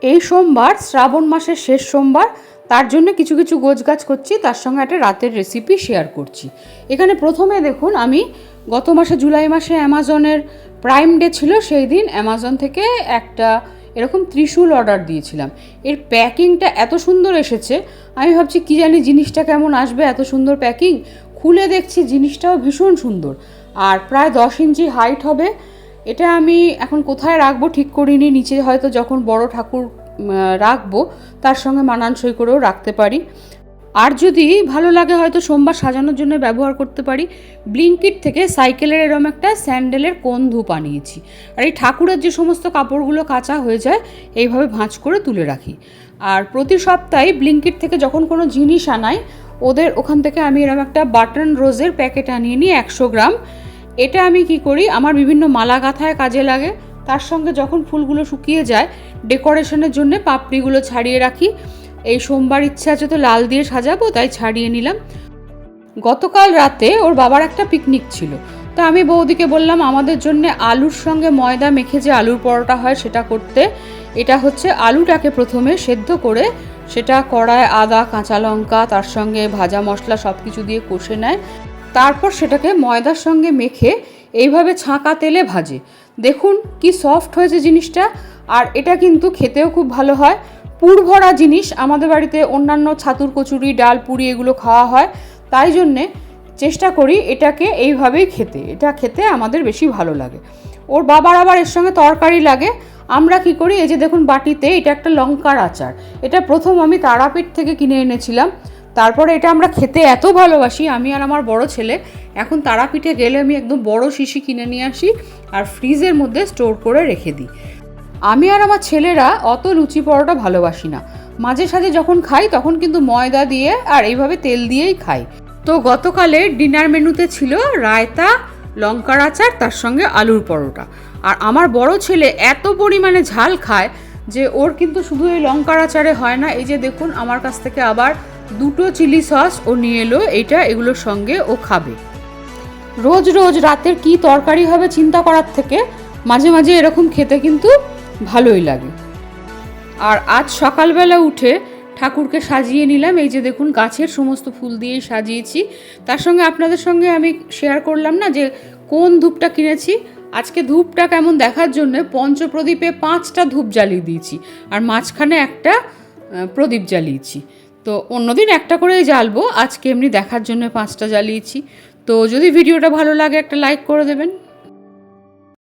এই সোমবার শ্রাবণ মাসের শেষ সোমবার, তার জন্য কিছু কিছু গোছগাছ করছি, তার সঙ্গে একটা রাতের রেসিপি শেয়ার করছি। এখানে প্রথমে দেখুন, আমি গত মাসে জুলাই মাসে অ্যামাজনের প্রাইম ডে ছিল, সেই দিন অ্যামাজন থেকে একটা এরকম ত্রিশূল অর্ডার দিয়েছিলাম। এর প্যাকিংটা এত সুন্দর এসেছে, আমি ভাবছি কী জানি জিনিসটা কেমন আসবে, এত সুন্দর প্যাকিং। খুলে দেখছি জিনিসটাও ভীষণ সুন্দর, আর প্রায় 10 ইঞ্চি হাইট হবে। এটা আমি এখন কোথায় রাখবো ঠিক করিনি, নিচে হয়তো যখন বড় ঠাকুর রাখবো তার সঙ্গে মানানসই করেও রাখতে পারি। আর যদি ভালো লাগে হয়তো সোমবার সাজানোর জন্য ব্যবহার করতে পারি। ব্লিঙ্কিট থেকে সাইকেলের এরম একটা স্যান্ডেলের কোণ ধূপ আনিয়েছি। আর এই ঠাকুরের যে সমস্ত কাপড়গুলো কাঁচা হয়ে যায় এইভাবে ভাঁজ করে তুলে রাখি। আর প্রতি সপ্তাহে ব্লিঙ্কিট থেকে যখন কোনো জিনিস আনাই, ওদের ওখান থেকে আমি এরম একটা বাটন রোজের প্যাকেট আনিয়ে নিই 100 গ্রাম। এটা আমি কি করি, আমার বিভিন্ন মালা গাঁথায় কাজে লাগে। তার সঙ্গে যখন ফুলগুলো শুকিয়ে যায় ডেকোরেশনের জন্য পাপড়িগুলো ছাড়িয়ে রাখি। এই সোমবার ইচ্ছে আছে তো লাল দিয়ে সাজাবো, তাই ছাড়িয়ে নিলাম। গতকাল রাতে ওর বাবার একটা পিকনিক ছিল, তা আমি বৌদিকে বললাম আমাদের জন্য আলুর সঙ্গে ময়দা মেখে যে আলুর পরোটা হয় সেটা করতে। এটা হচ্ছে আলুটাকে প্রথমে সেদ্ধ করে সেটা কড়ায় আদা কাঁচা লঙ্কা তার সঙ্গে ভাজা মশলা সব কিছু দিয়ে কষে নেয়, তারপর সেটাকে ময়দার সঙ্গে মেখে এইভাবে ছাঁকা তেলে ভাজে। দেখুন কি সফট হয়েছে জিনিসটা। আর এটা কিন্তু খেতেও খুব ভালো হয়। পুর ভরা জিনিস, আমাদের বাড়িতে অন্যান্য ছাতুর কচুরি ডাল পুরি এগুলো খাওয়া হয়, তাই জন্যে চেষ্টা করি এটাকে এইভাবেই খেতে। এটা খেতে আমাদের বেশি ভালো লাগে। ওর বাবার আবার এর সঙ্গে তরকারি লাগে। আমরা কি করি, এই যে দেখুন বাটিতে এটা একটা লঙ্কার আচার। এটা প্রথম আমি তারাপীঠ থেকে কিনে এনেছিলাম। তারপরে এটা আমরা খেতে এত ভালোবাসি, আমি আর আমার বড় ছেলে। এখন তারাপীঠে গেলে আমি একদম বড় শিশি কিনে নিয়ে আসি আর ফ্রিজের মধ্যে স্টোর করে রেখে দিই। আমি আর আমার ছেলেরা অত লুচি পরোটা ভালোবাসি না। মাঝে সাঝে যখন খাই তখন কিন্তু ময়দা দিয়ে আর এইভাবে তেল দিয়েই খাই। তো গতকালের ডিনার মেনুতে ছিল রায়তা, লঙ্কার আচার, তার সঙ্গে আলুর পরোটা। আর আমার বড় ছেলে এত পরিমাণে ঝাল খায় যে ওর কিন্তু শুধু এই লঙ্কার আচারে হয় না। এই যে দেখুন আমার কাছ থেকে আবার 2টো চিলি সস ও নিয়ে এলো, এইটা এগুলোর সঙ্গে ও খাবে। রোজ রোজ রাতের কি তরকারি হবে চিন্তা করার থেকে মাঝে মাঝে এরকম খেতে কিন্তু ভালোই লাগে। আর আজ সকালবেলা উঠে ঠাকুরকে সাজিয়ে নিলাম। এই যে দেখুন গাছের সমস্ত ফুল দিয়েই সাজিয়েছি। তার সঙ্গে আপনাদের সঙ্গে আমি শেয়ার করলাম না যে কোন ধূপটা কিনেছি। আজকে ধূপটা কেমন দেখার জন্য পঞ্চপ্রদীপে 5টা ধূপ জ্বালিয়ে দিয়েছি আর মাঝখানে একটা প্রদীপ জ্বালিয়েছি। তো অন্যদিন একটা করেই জ্বালবো, আজকে এমনি দেখার জন্য 5টা জ্বালিয়েছি। তো যদি ভিডিওটা ভালো লাগে একটা লাইক করে দেবেন।